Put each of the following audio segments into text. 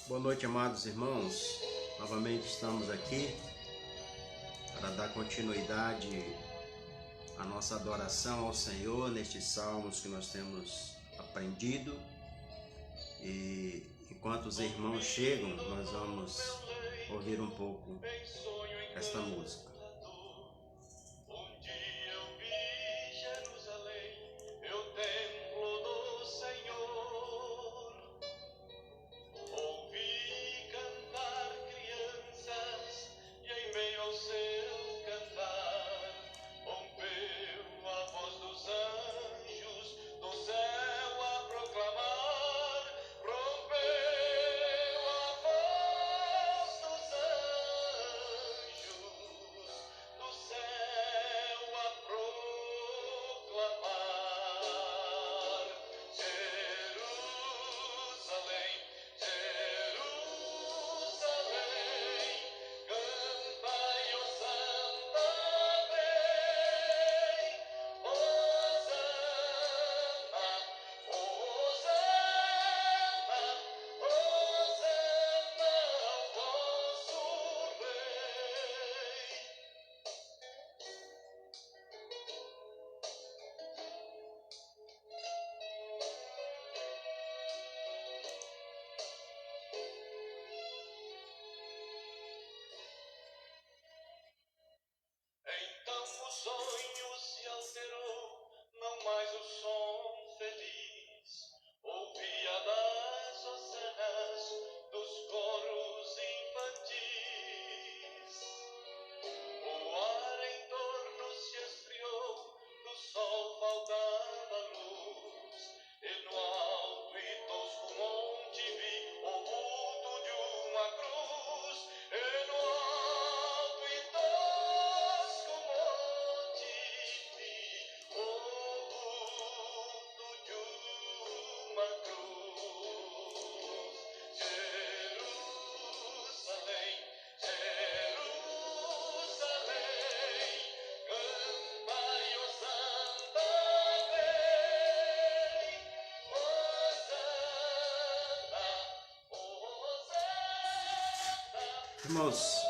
Boa noite, amados irmãos. Novamente estamos aqui para dar continuidade à nossa adoração ao Senhor nestes salmos que nós temos aprendido. E enquanto os irmãos chegam, nós vamos ouvir um pouco esta música. Irmãos,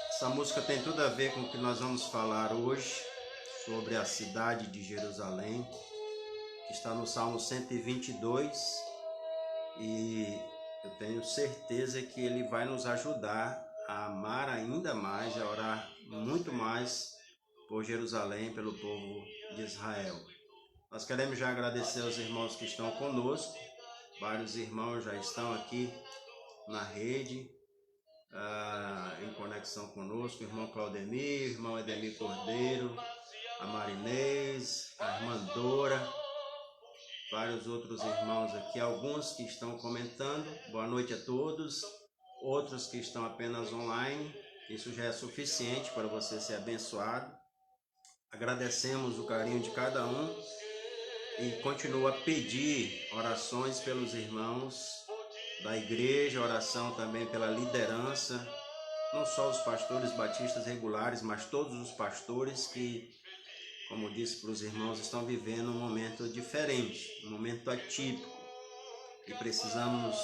essa música tem tudo a ver com o que nós vamos falar hoje, sobre a cidade de Jerusalém, que está no Salmo 122, e eu tenho certeza que ele vai nos ajudar a amar ainda mais, a orar muito mais por Jerusalém, pelo povo de Israel. Nós queremos já agradecer aos irmãos que estão conosco, vários irmãos já estão aqui na rede, em conexão conosco, o irmão Claudemir, o irmão Edemir Cordeiro, a Marinês, a irmã Dora, vários outros irmãos aqui, alguns que estão comentando, boa noite a todos, outros que estão apenas online, isso já é suficiente para você ser abençoado. Agradecemos o carinho de cada um e continuo a pedir orações pelos irmãos da igreja, oração também pela liderança, não só os pastores batistas regulares, mas todos os pastores que, como disse para os irmãos, estão vivendo um momento diferente, um momento atípico, e precisamos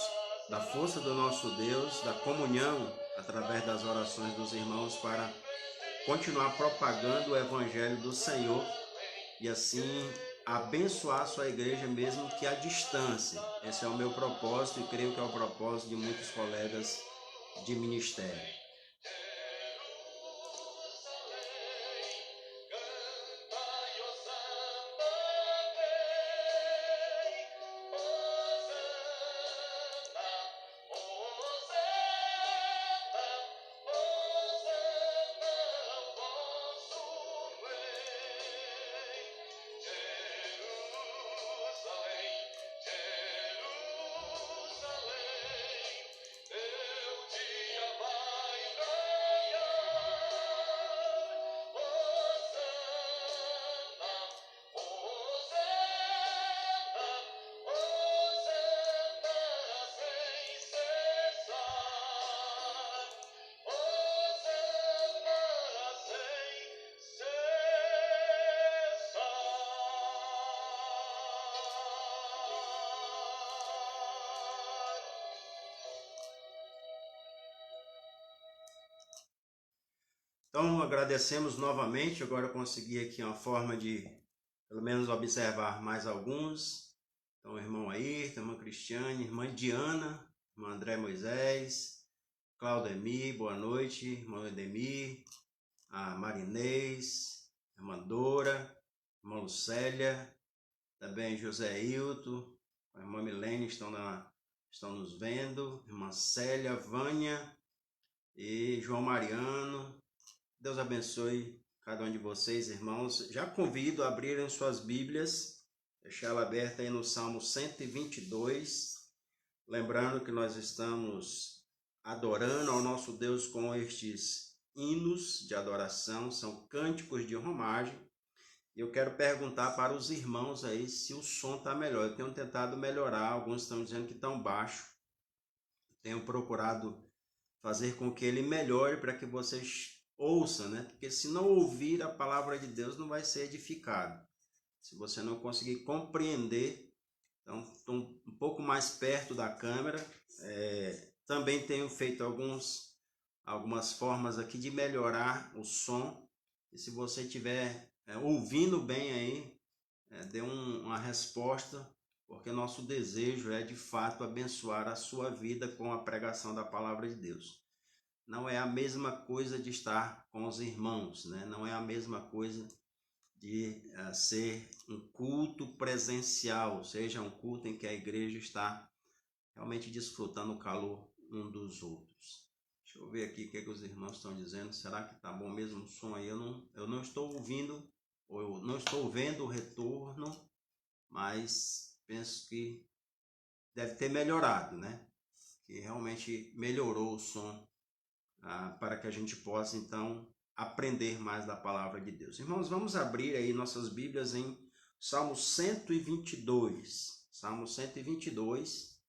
da força do nosso Deus, da comunhão através das orações dos irmãos para continuar propagando o evangelho do Senhor e assim abençoar a sua igreja mesmo que à distância. Esse é o meu propósito e creio que é o propósito de muitos colegas de ministério. Então, agradecemos novamente. Agora eu consegui aqui uma forma de, pelo menos, observar mais alguns. Então, irmão Ayrton, irmã Cristiane, irmã Diana, irmão André Moisés, Claudemir, boa noite, irmão Edemir, a Marinês, irmã Dora, irmã Lucélia, também José Hilton, a irmã Milene estão nos vendo, irmã Célia, Vânia e João Mariano. Deus abençoe cada um de vocês, irmãos. Já convido a abrirem suas Bíblias, deixar ela aberta aí no Salmo 122. Lembrando que nós estamos adorando ao nosso Deus com estes hinos de adoração, são cânticos de romagem. E eu quero perguntar para os irmãos aí se o som está melhor. Eu tenho tentado melhorar, alguns estão dizendo que estão baixo. Tenho procurado fazer com que ele melhore para que vocês ouçam, né? Porque se não ouvir a palavra de Deus, não vai ser edificado. Se você não conseguir compreender, então estou um pouco mais perto da câmera. Também tenho feito algumas formas aqui de melhorar o som. E se você estiver ouvindo bem aí, dê uma resposta, porque nosso desejo é de fato abençoar a sua vida com a pregação da palavra de Deus. Não é a mesma coisa de estar com os irmãos, né? Não é a mesma coisa de ser um culto presencial, ou seja, um culto em que a igreja está realmente desfrutando o calor um dos outros. Deixa eu ver aqui o que os irmãos estão dizendo. Será que tá bom mesmo o som aí? Eu não estou ouvindo, ou eu não estou vendo o retorno, mas penso que deve ter melhorado, né? Que realmente melhorou o som para que a gente possa, então, aprender mais da palavra de Deus. Irmãos, vamos abrir aí nossas Bíblias em Salmo 122. Salmo 122.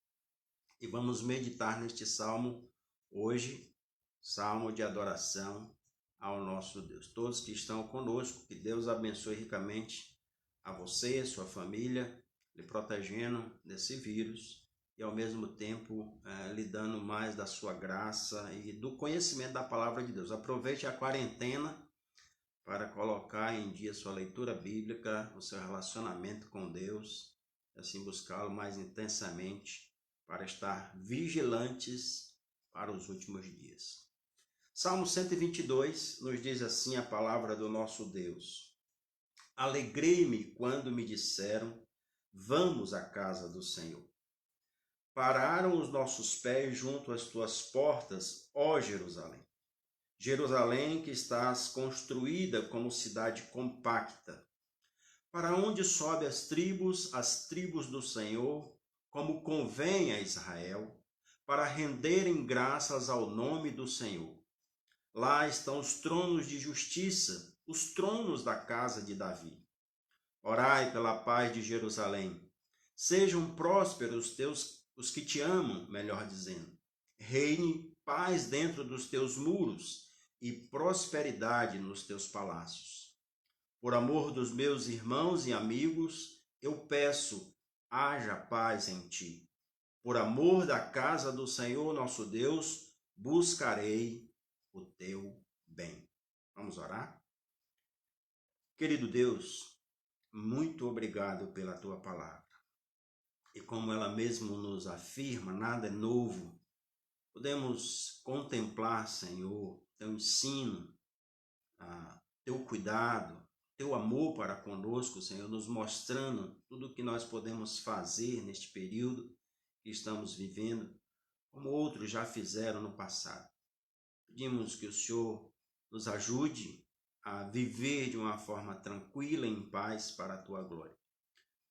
E vamos meditar neste salmo hoje, salmo de adoração ao nosso Deus. Todos que estão conosco, que Deus abençoe ricamente a você, a sua família, lhe protegendo desse vírus e ao mesmo tempo lhe dando mais da sua graça e do conhecimento da palavra de Deus. Aproveite a quarentena para colocar em dia sua leitura bíblica, o seu relacionamento com Deus, e assim buscá-lo mais intensamente para estar vigilantes para os últimos dias. Salmo 122 nos diz assim a palavra do nosso Deus: Alegrei-me quando me disseram, vamos à casa do Senhor. Pararam os nossos pés junto às tuas portas, ó Jerusalém. Jerusalém que estás construída como cidade compacta. Para onde sobe as tribos do Senhor, como convém a Israel, para renderem graças ao nome do Senhor. Lá estão os tronos de justiça, os tronos da casa de Davi. Orai pela paz de Jerusalém. Sejam prósperos os que te amam, melhor dizendo. Reine paz dentro dos teus muros e prosperidade nos teus palácios. Por amor dos meus irmãos e amigos, eu peço, haja paz em ti. Por amor da casa do Senhor nosso Deus, buscarei o teu bem. Vamos orar? Querido Deus, muito obrigado pela tua palavra. E como ela mesmo nos afirma, nada é novo. Podemos contemplar, Senhor, teu ensino, teu cuidado, teu amor para conosco, Senhor, nos mostrando tudo o que nós podemos fazer neste período que estamos vivendo, como outros já fizeram no passado. Pedimos que o Senhor nos ajude a viver de uma forma tranquila e em paz para a tua glória.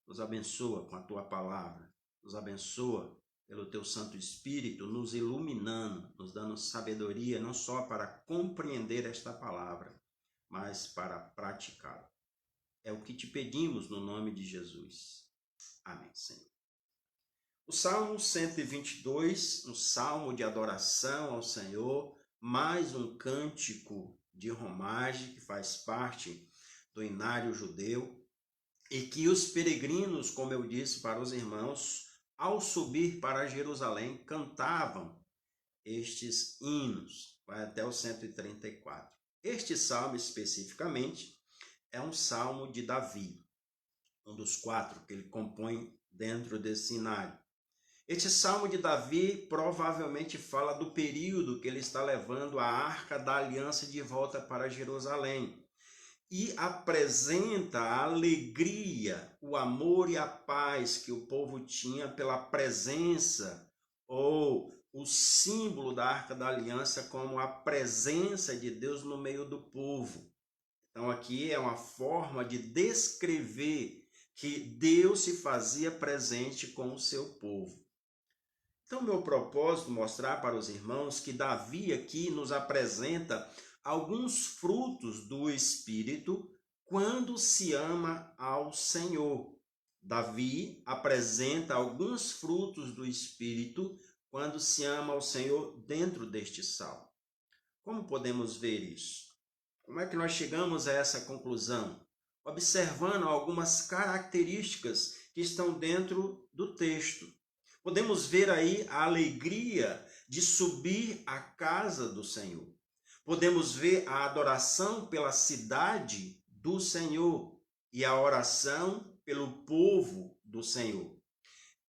Nos abençoa com a tua palavra, nos abençoa pelo teu Santo Espírito, nos iluminando, nos dando sabedoria, não só para compreender esta palavra, mas para praticá-la. É o que te pedimos no nome de Jesus. Amém, Senhor. O Salmo 122, um salmo de adoração ao Senhor, mais um cântico de romagem que faz parte do inário judeu, e que os peregrinos, como eu disse para os irmãos, ao subir para Jerusalém, cantavam estes hinos. Vai até o 134. Este salmo especificamente é um salmo de Davi, um dos 4 que ele compõe dentro desse cenário. Este salmo de Davi provavelmente fala do período que ele está levando a Arca da Aliança de volta para Jerusalém e apresenta a alegria, o amor e a paz que o povo tinha pela presença ou o símbolo da Arca da Aliança como a presença de Deus no meio do povo. Então aqui é uma forma de descrever que Deus se fazia presente com o seu povo. Então meu propósito é mostrar para os irmãos que Davi aqui nos apresenta alguns frutos do Espírito quando se ama ao Senhor. Davi apresenta alguns frutos do Espírito quando se ama ao Senhor dentro deste salmo. Como podemos ver isso? Como é que nós chegamos a essa conclusão? Observando algumas características que estão dentro do texto. Podemos ver aí a alegria de subir à casa do Senhor. Podemos ver a adoração pela cidade do Senhor e a oração pelo povo do Senhor.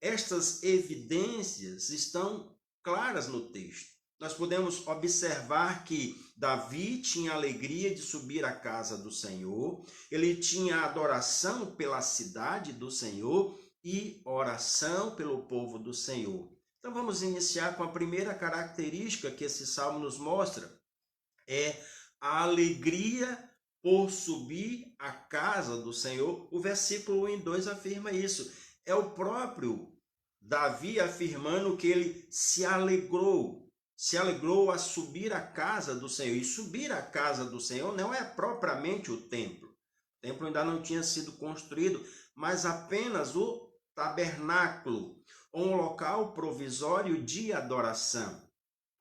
Estas evidências estão claras no texto. Nós podemos observar que Davi tinha alegria de subir à casa do Senhor, ele tinha adoração pela cidade do Senhor e oração pelo povo do Senhor. Então vamos iniciar com a primeira característica que esse salmo nos mostra, é a alegria por subir à casa do Senhor. O versículo 1 e 2 afirma isso. É o próprio Davi afirmando que ele se alegrou a subir à casa do Senhor. E subir à casa do Senhor não é propriamente o templo. O templo ainda não tinha sido construído, mas apenas o tabernáculo, um local provisório de adoração.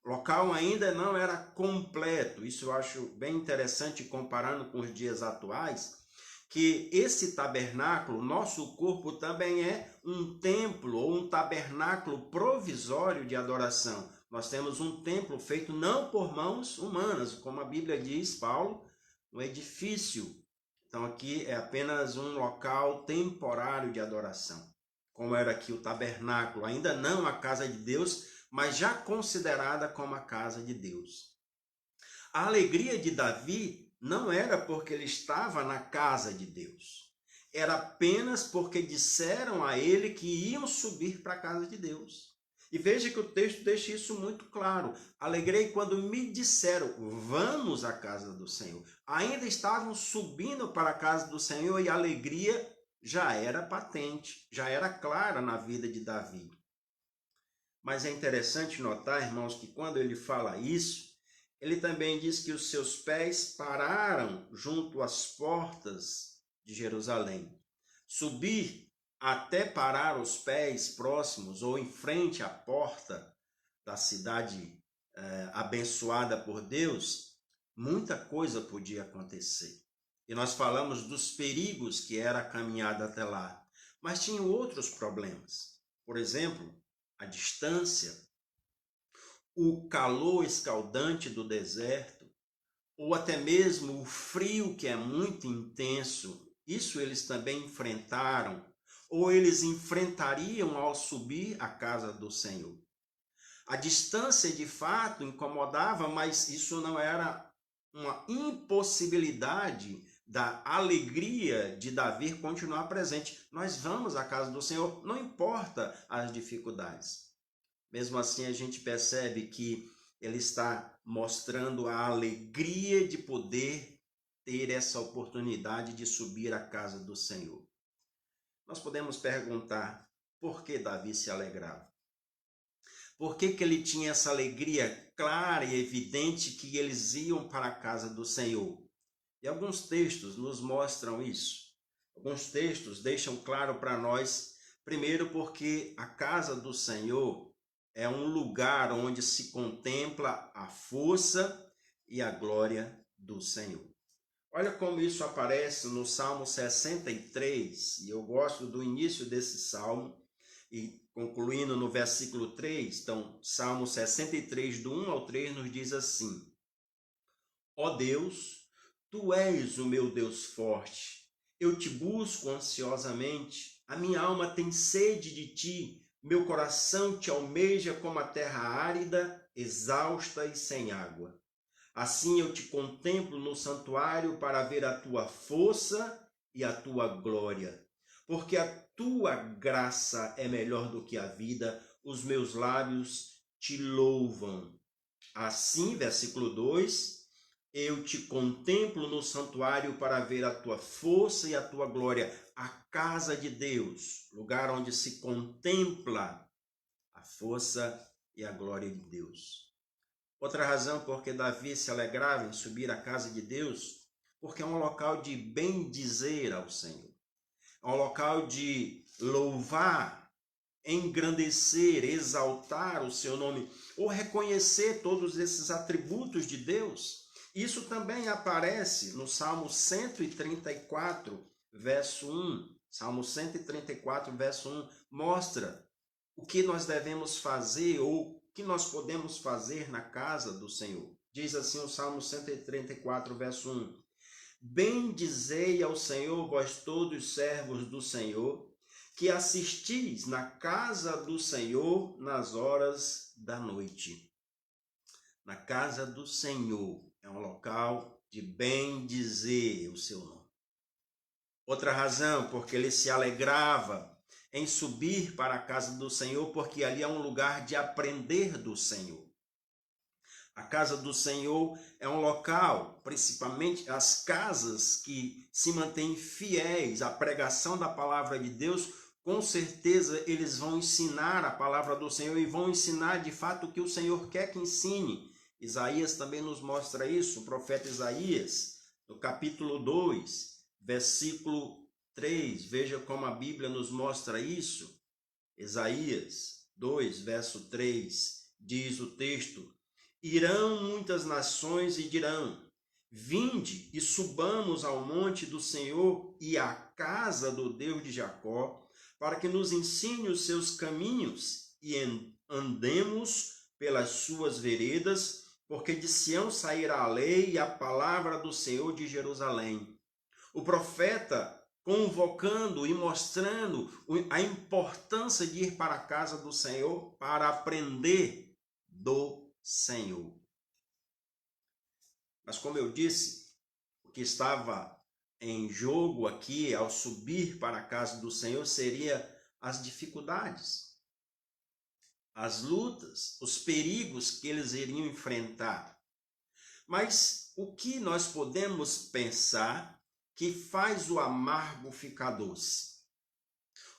O local ainda não era completo. Isso eu acho bem interessante comparando com os dias atuais, que esse tabernáculo, nosso corpo também é um templo ou um tabernáculo provisório de adoração. Nós temos um templo feito não por mãos humanas, como a Bíblia diz, Paulo, um edifício. Então aqui é apenas um local temporário de adoração. Como era aqui o tabernáculo, ainda não a casa de Deus, mas já considerada como a casa de Deus. A alegria de Davi não era porque ele estava na casa de Deus. Era apenas porque disseram a ele que iam subir para a casa de Deus. E veja que o texto deixa isso muito claro. Alegrei quando me disseram, vamos à casa do Senhor. Ainda estavam subindo para a casa do Senhor e a alegria já era patente, já era clara na vida de Davi. Mas é interessante notar, irmãos, que quando ele fala isso, ele também diz que os seus pés pararam junto às portas de Jerusalém. Subir até parar os pés próximos ou em frente à porta da cidade abençoada por Deus, muita coisa podia acontecer. E nós falamos dos perigos que era a caminhada até lá. Mas tinham outros problemas. Por exemplo, a distância, o calor escaldante do deserto, ou até mesmo o frio que é muito intenso. Isso eles também enfrentaram, ou eles enfrentariam ao subir à casa do Senhor. A distância de fato incomodava, mas isso não era uma impossibilidade da alegria de Davi continuar presente. Nós vamos à casa do Senhor, não importa as dificuldades. Mesmo assim, a gente percebe que ele está mostrando a alegria de poder ter essa oportunidade de subir à casa do Senhor. Nós podemos perguntar por que Davi se alegrava? Por que ele tinha essa alegria clara e evidente que eles iam para a casa do Senhor? E alguns textos nos mostram isso. Alguns textos deixam claro para nós, primeiro porque a casa do Senhor é um lugar onde se contempla a força e a glória do Senhor. Olha como isso aparece no Salmo 63, e eu gosto do início desse salmo, e concluindo no versículo 3, então, Salmo 63, do 1 ao 3, nos diz assim: Ó Deus, tu és o meu Deus forte. Eu te busco ansiosamente. A minha alma tem sede de ti. Meu coração te almeja como a terra árida, exausta e sem água. Assim eu te contemplo no santuário para ver a tua força e a tua glória. Porque a tua graça é melhor do que a vida, os meus lábios te louvam. Assim, versículo 2, eu te contemplo no santuário para ver a tua força e a tua glória, a casa de Deus, lugar onde se contempla a força e a glória de Deus. Outra razão porque Davi se alegrava em subir à casa de Deus, porque é um local de bendizer ao Senhor. É um local de louvar, engrandecer, exaltar o seu nome, ou reconhecer todos esses atributos de Deus. Isso também aparece no Salmo 134, verso 1. Salmo 134, verso 1, mostra o que nós devemos fazer ou o que nós podemos fazer na casa do Senhor. Diz assim o Salmo 134, verso 1. Bendizei ao Senhor, vós todos servos do Senhor, que assistis na casa do Senhor nas horas da noite. Na casa do Senhor é um local de bendizer o seu nome. Outra razão, porque ele se alegrava em subir para a casa do Senhor, porque ali é um lugar de aprender do Senhor. A casa do Senhor é um local, principalmente as casas que se mantêm fiéis à pregação da palavra de Deus, com certeza eles vão ensinar a palavra do Senhor e vão ensinar de fato o que o Senhor quer que ensine. Isaías também nos mostra isso, o profeta Isaías, no capítulo 2, versículo 3, veja como a Bíblia nos mostra isso. Isaías 2, verso 3, diz o texto: irão muitas nações e dirão: vinde e subamos ao monte do Senhor e à casa do Deus de Jacó, para que nos ensine os seus caminhos e andemos pelas suas veredas, porque de Sião sairá a lei e a palavra do Senhor de Jerusalém. O profeta convocando e mostrando a importância de ir para a casa do Senhor para aprender do Senhor. Mas como eu disse, o que estava em jogo aqui ao subir para a casa do Senhor seria as dificuldades, as lutas, os perigos que eles iriam enfrentar. Mas o que nós podemos pensar que faz o amargo ficar doce?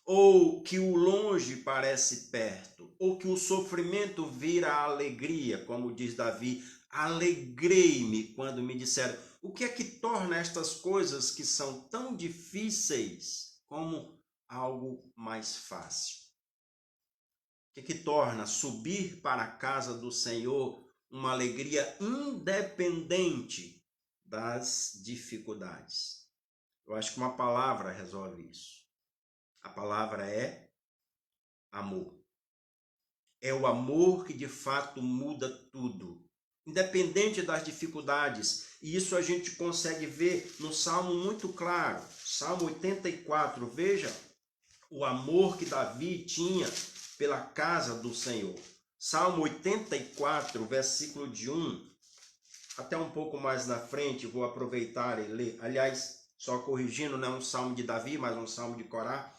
Ou que o longe parece perto, ou que o sofrimento vira alegria, como diz Davi, alegrei-me quando me disseram. O que é que torna estas coisas que são tão difíceis como algo mais fácil? O que é que torna subir para a casa do Senhor uma alegria independente das dificuldades? Eu acho que uma palavra resolve isso. A palavra é amor. É o amor que de fato muda tudo, independente das dificuldades. E isso a gente consegue ver no Salmo muito claro. Salmo 84, veja o amor que Davi tinha pela casa do Senhor. Salmo 84, versículo de 1, até um pouco mais na frente, vou aproveitar e ler. Aliás, só corrigindo, não é um salmo de Davi, mas um salmo de Corá,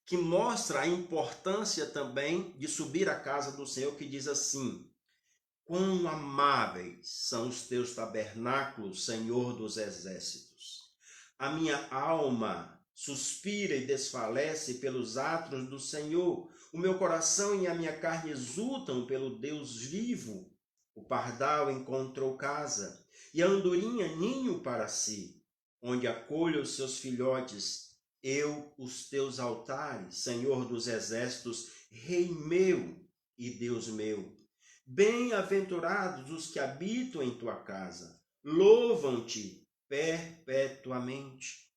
que mostra a importância também de subir à casa do Senhor, que diz assim: quão amáveis são os teus tabernáculos, Senhor dos exércitos. A minha alma suspira e desfalece pelos atos do Senhor. O meu coração e a minha carne exultam pelo Deus vivo. O pardal encontrou casa e a andorinha ninho para si, onde acolha os seus filhotes. Eu, os teus altares, Senhor dos exércitos, Rei meu e Deus meu. Bem-aventurados os que habitam em tua casa, louvam-te perpetuamente.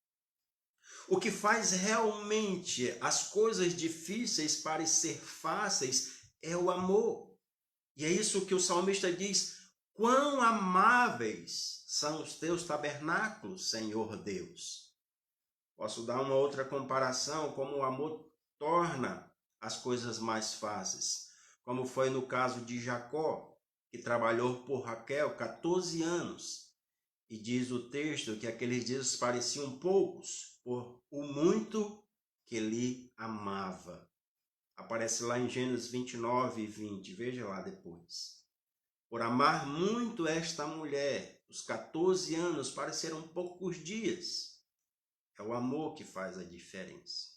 O que faz realmente as coisas difíceis parecer fáceis é o amor. E é isso que o salmista diz: quão amáveis são os teus tabernáculos, Senhor Deus. Posso dar uma outra comparação, como o amor torna as coisas mais fáceis, como foi no caso de Jacó, que trabalhou por Raquel 14 anos. E diz o texto que aqueles dias pareciam poucos, por o muito que lhe amava. Aparece lá em Gênesis 29 e 20, veja lá depois. Por amar muito esta mulher, os 14 anos pareceram poucos dias. É o amor que faz a diferença.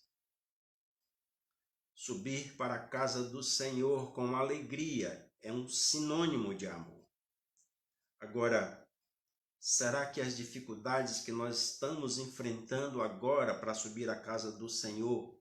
Subir para a casa do Senhor com alegria é um sinônimo de amor. Agora, será que as dificuldades que nós estamos enfrentando agora para subir à casa do Senhor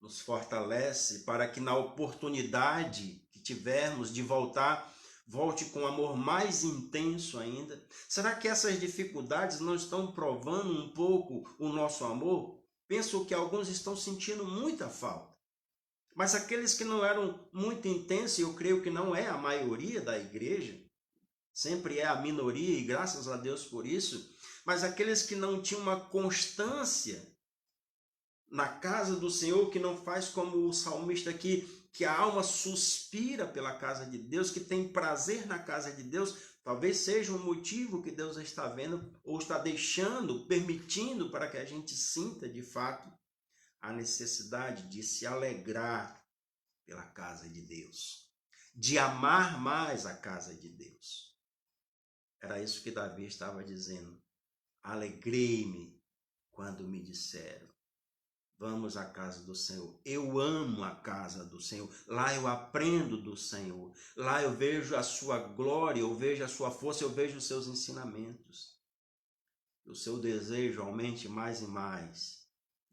nos fortalece para que na oportunidade que tivermos de voltar, volte com amor mais intenso ainda? Será que essas dificuldades não estão provando um pouco o nosso amor? Penso que alguns estão sentindo muita falta. Mas aqueles que não eram muito intensos, e eu creio que não é a maioria da igreja, sempre é a minoria, e graças a Deus por isso, mas aqueles que não tinham uma constância na casa do Senhor, que não faz como o salmista aqui, que a alma suspira pela casa de Deus, que tem prazer na casa de Deus, talvez seja um motivo que Deus está vendo ou está deixando, permitindo para que a gente sinta de fato a necessidade de se alegrar pela casa de Deus, de amar mais a casa de Deus. Era isso que Davi estava dizendo. Alegrei-me quando me disseram, vamos à casa do Senhor. Eu amo a casa do Senhor. Lá eu aprendo do Senhor. Lá eu vejo a sua glória, eu vejo a sua força, eu vejo os seus ensinamentos. O seu desejo aumente mais e mais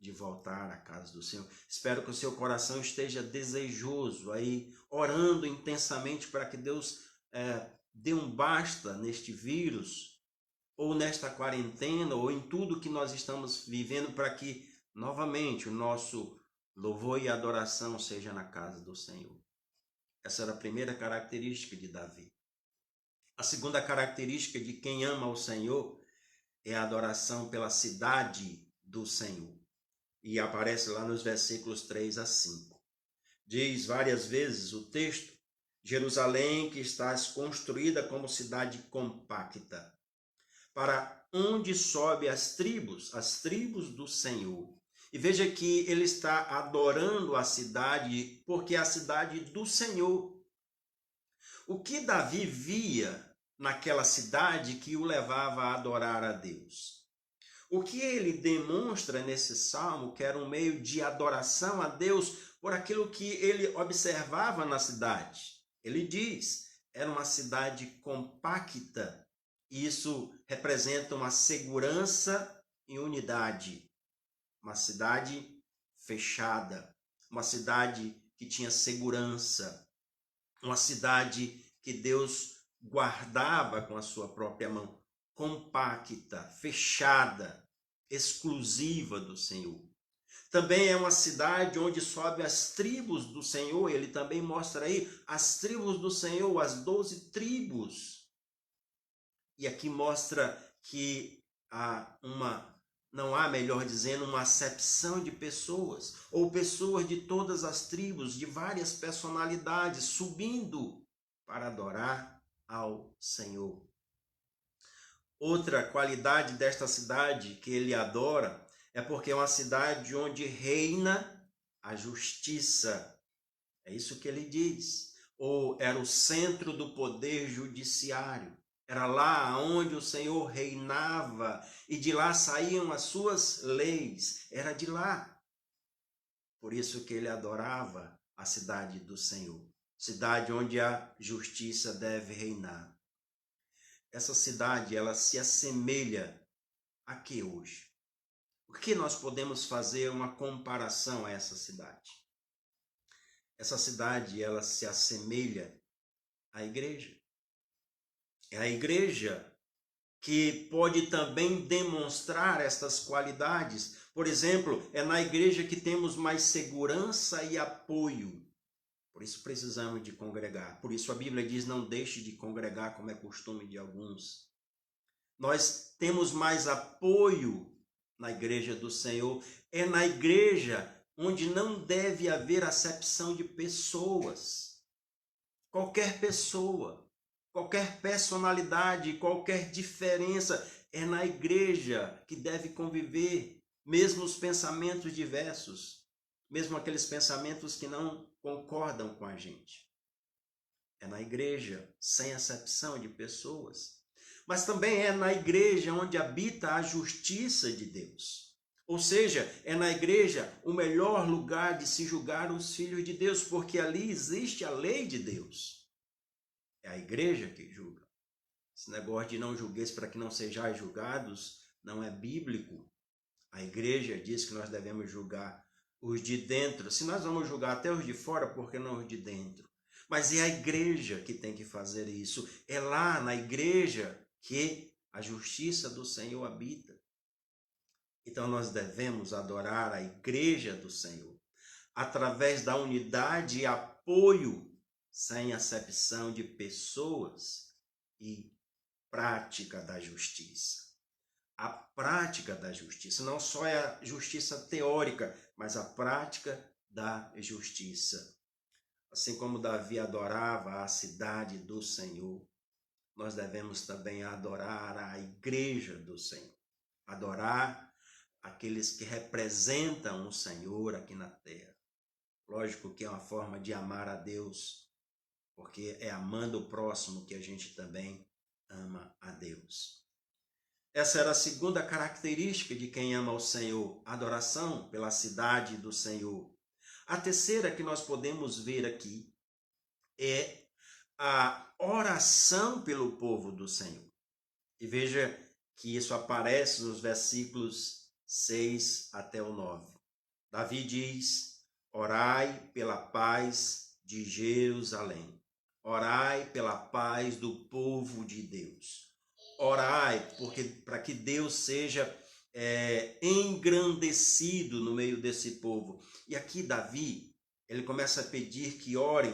de voltar à casa do Senhor. Espero que o seu coração esteja desejoso aí, orando intensamente para que Deus dê um basta neste vírus, ou nesta quarentena, ou em tudo que nós estamos vivendo, para que novamente o nosso louvor e adoração seja na casa do Senhor. Essa era a primeira característica de Davi. A segunda característica de quem ama o Senhor é a adoração pela cidade do Senhor. E aparece lá nos versículos 3 a 5. Diz várias vezes o texto, Jerusalém que estás construída como cidade compacta, para onde sobe as tribos do Senhor. E veja que ele está adorando a cidade, porque é a cidade do Senhor. O que Davi via naquela cidade que o levava a adorar a Deus? O que ele demonstra nesse salmo, que era um meio de adoração a Deus por aquilo que ele observava na cidade. Ele diz, era uma cidade compacta. Isso representa uma segurança e unidade. Uma cidade fechada, uma cidade que tinha segurança, uma cidade que Deus guardava com a sua própria mão, compacta, fechada, exclusiva do Senhor. Também é uma cidade onde sobe as tribos do Senhor. Ele também mostra aí as tribos do Senhor, as 12 tribos. E aqui mostra que não há, melhor dizendo, uma acepção de pessoas, ou pessoas de todas as tribos, de várias personalidades, subindo para adorar ao Senhor. Outra qualidade desta cidade que ele adora é porque é uma cidade onde reina a justiça. É isso que ele diz. Ou era o centro do poder judiciário. Era lá onde o Senhor reinava e de lá saíam as suas leis. Era de lá. Por isso que ele adorava a cidade do Senhor. Cidade onde a justiça deve reinar. Essa cidade, ela se assemelha a que hoje? O que nós podemos fazer uma comparação a essa cidade? Essa cidade, ela se assemelha à igreja. É a igreja que pode também demonstrar estas qualidades. Por exemplo, é na igreja que temos mais segurança e apoio. Por isso precisamos de congregar. Por isso a Bíblia diz, não deixe de congregar como é costume de alguns. nós temos mais apoio na igreja do Senhor. É na igreja onde não deve haver acepção de pessoas. Qualquer pessoa, qualquer personalidade, qualquer diferença, é na igreja que deve conviver, mesmo os pensamentos diversos, mesmo aqueles pensamentos que não concordam com a gente. É na igreja, sem acepção de pessoas. Mas também é na igreja onde habita a justiça de Deus. Ou seja, é na igreja o melhor lugar de se julgar os filhos de Deus, porque ali existe a lei de Deus. É a igreja que julga. Esse negócio de não julgueis para que não sejais julgados não é bíblico. A igreja diz que nós devemos julgar os de dentro. Se nós vamos julgar até os de fora, por que não os de dentro? Mas é a igreja que tem que fazer isso. É lá na igreja que a justiça do Senhor habita. Então nós devemos adorar a igreja do Senhor através da unidade e apoio, sem acepção de pessoas e prática da justiça. A prática da justiça, não só é a justiça teórica, mas a prática da justiça. Assim como Davi adorava a cidade do Senhor, nós devemos também adorar a igreja do Senhor. Adorar aqueles que representam o Senhor aqui na terra. Lógico que é uma forma de amar a Deus, porque é amando o próximo que a gente também ama a Deus. Essa era a segunda característica de quem ama o Senhor, adoração pela cidade do Senhor. A terceira que nós podemos ver aqui é a oração pelo povo do Senhor. E veja que isso aparece nos versículos 6 até o 9. Davi diz: orai pela paz de Jerusalém. Orai pela paz do povo de Deus. Orai para que Deus seja engrandecido no meio desse povo. E aqui Davi, ele começa a pedir que orem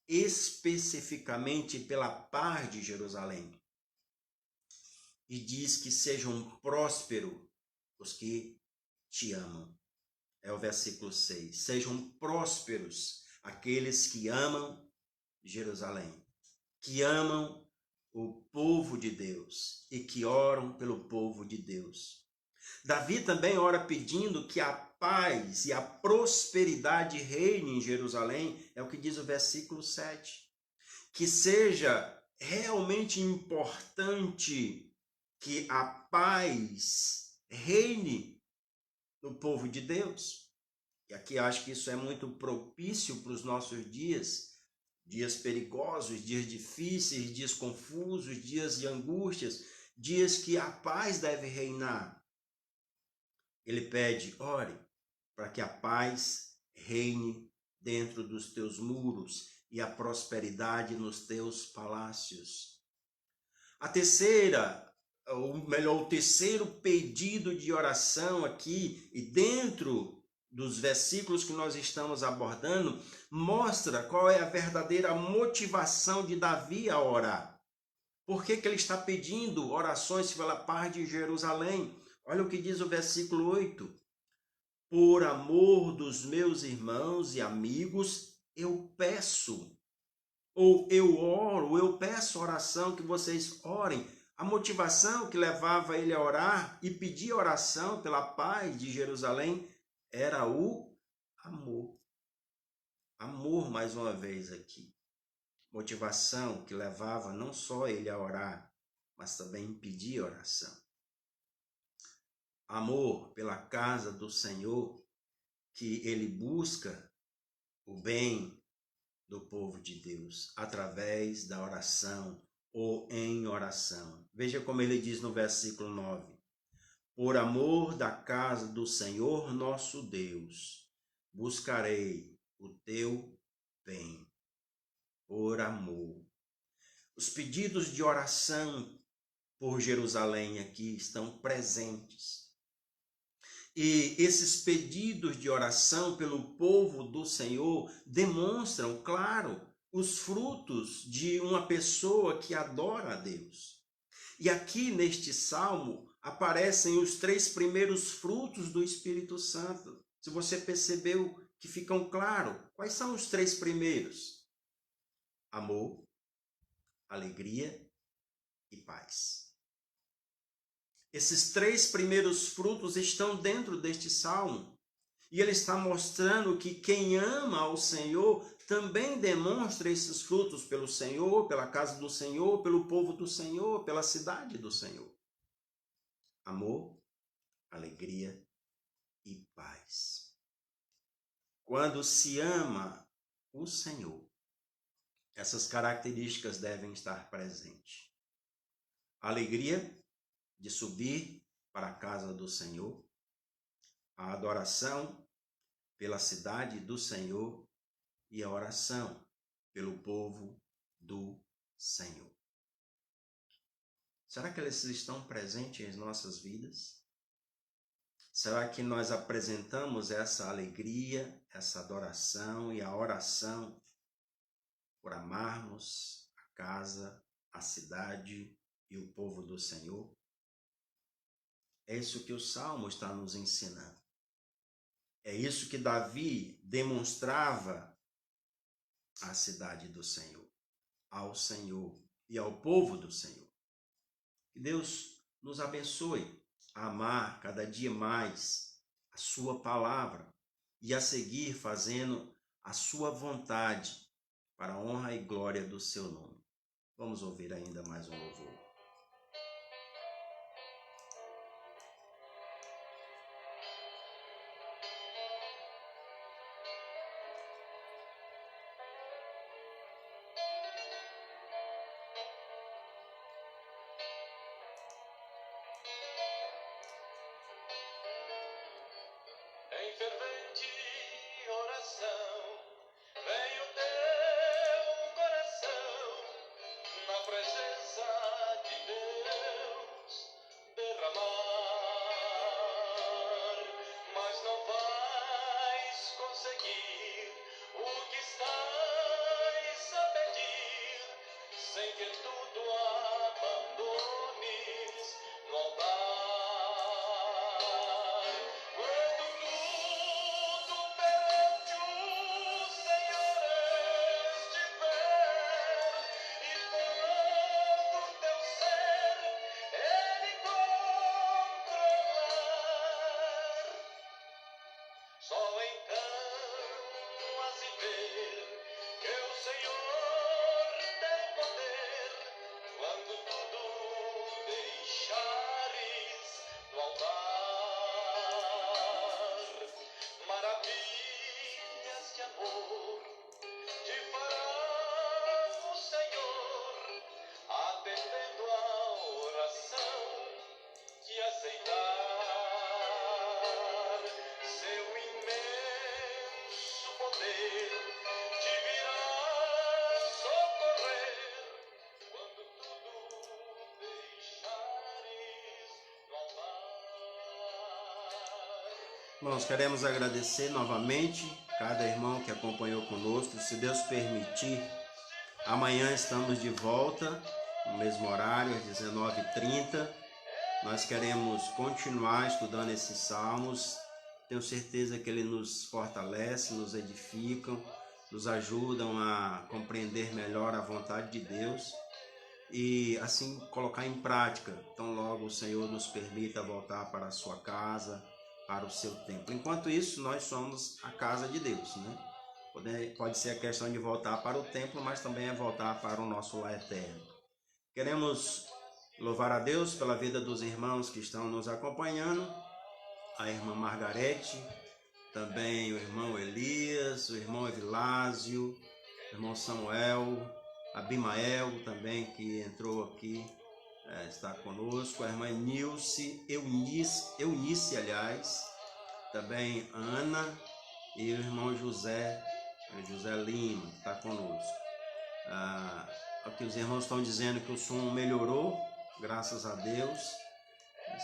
especificamente pela paz de Jerusalém. E diz que sejam prósperos os que te amam. É o versículo 6. Sejam prósperos aqueles que amam Jerusalém, que amam o povo de Deus e que oram pelo povo de Deus. Davi também ora pedindo que a paz e a prosperidade reine em Jerusalém, é o que diz o versículo 7. Que seja realmente importante que a paz reine no povo de Deus. E aqui acho que isso é muito propício para os nossos dias, dias perigosos, dias difíceis, dias confusos, dias de angústias, dias que a paz deve reinar. Ele pede, ore, para que a paz reine dentro dos teus muros e a prosperidade nos teus palácios. A terceira, ou melhor, o terceiro pedido de oração aqui, e dentro dos versículos que nós estamos abordando, mostra qual é a verdadeira motivação de Davi a orar. Por que ele está pedindo orações pela paz de Jerusalém? Olha o que diz o versículo 8. Por amor dos meus irmãos e amigos, eu peço, ou eu oro, eu peço oração que vocês orem. A motivação que levava ele a orar e pedir oração pela paz de Jerusalém era o amor. Amor, mais uma vez aqui. Motivação que levava não só ele a orar, mas também pedir oração. Amor pela casa do Senhor, que ele busca o bem do povo de Deus através da oração ou em oração. Veja como ele diz no versículo 9. Por amor da casa do Senhor nosso Deus, buscarei o teu bem. Por amor. Os pedidos de oração por Jerusalém aqui estão presentes. E esses pedidos de oração pelo povo do Senhor demonstram, claro, os frutos de uma pessoa que adora a Deus. E aqui neste salmo aparecem os 3 primeiros frutos do Espírito Santo. Se você percebeu que ficam claros, quais são os 3 primeiros? Amor, alegria e paz. Esses 3 primeiros frutos estão dentro deste salmo. E ele está mostrando que quem ama ao Senhor também demonstra esses frutos pelo Senhor, pela casa do Senhor, pelo povo do Senhor, pela cidade do Senhor. Amor, alegria e paz. Quando se ama o Senhor, essas características devem estar presentes. A alegria de subir para a casa do Senhor, a adoração pela cidade do Senhor e a oração pelo povo do Senhor. Será que eles estão presentes em nossas vidas? Será que nós apresentamos essa alegria, essa adoração e a oração por amarmos a casa, a cidade e o povo do Senhor? É isso que o Salmo está nos ensinando. É isso que Davi demonstrava à cidade do Senhor, ao Senhor e ao povo do Senhor. Que Deus nos abençoe a amar cada dia mais a sua palavra e a seguir fazendo a sua vontade para a honra e glória do seu nome. Vamos ouvir ainda mais um louvor. Em fervente oração, vem o teu coração na presença de Deus derramar, mas não vais conseguir o que estás a pedir, sem que tudo abandones no altar. Só então has de ver que o Senhor tem poder quando tudo deixares no altar. Maravilhas de amor te fará o Senhor, atendendo a oração te aceitar. Seu imenso poder te virá socorrer quando tudo deixares no altar. Nós queremos agradecer novamente cada irmão que acompanhou conosco. Se Deus permitir, amanhã estamos de volta, no mesmo horário, às 19h30. Nós queremos continuar estudando esses salmos. Tenho certeza que ele nos fortalece, nos edificam, nos ajudam a compreender melhor a vontade de Deus e assim colocar em prática. Então logo o Senhor nos permita voltar para a sua casa, para o seu templo. Enquanto isso, nós somos a casa de Deus, né? Pode ser a questão de voltar para o templo, mas também é voltar para o nosso lar eterno. Queremos louvar a Deus pela vida dos irmãos que estão nos acompanhando, a irmã Margarete, também o irmão Elias, o irmão Evilásio, o irmão Samuel, Abimael também que entrou aqui, está conosco, a irmã Eunice, aliás, também Ana e o irmão José Lima, que está conosco. Aqui os irmãos estão dizendo que o som melhorou, graças a Deus,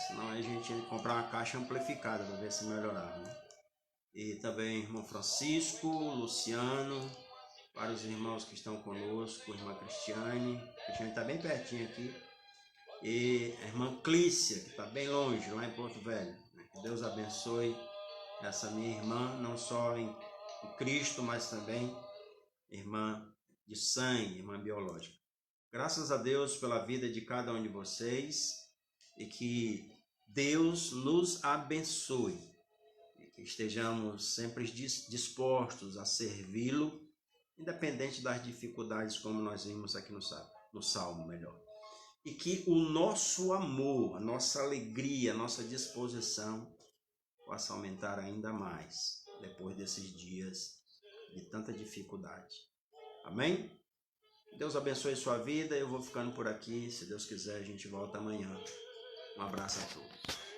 senão a gente ia comprar uma caixa amplificada para ver se melhorava, né? E também irmão Francisco, Luciano, vários irmãos que estão conosco, irmã Cristiane está bem pertinho aqui, e a irmã Clícia, que está bem longe, lá em Porto Velho. Que Deus abençoe essa minha irmã, não só em Cristo, mas também irmã de sangue, irmã biológica. Graças a Deus pela vida de cada um de vocês e que Deus nos abençoe e que estejamos sempre dispostos a servi-lo, independente das dificuldades, como nós vimos aqui no Salmo, melhor. E que o nosso amor, a nossa alegria, a nossa disposição possa aumentar ainda mais depois desses dias de tanta dificuldade. Amém? Deus abençoe sua vida. Eu vou ficando por aqui. Se Deus quiser, a gente volta amanhã. Um abraço a todos.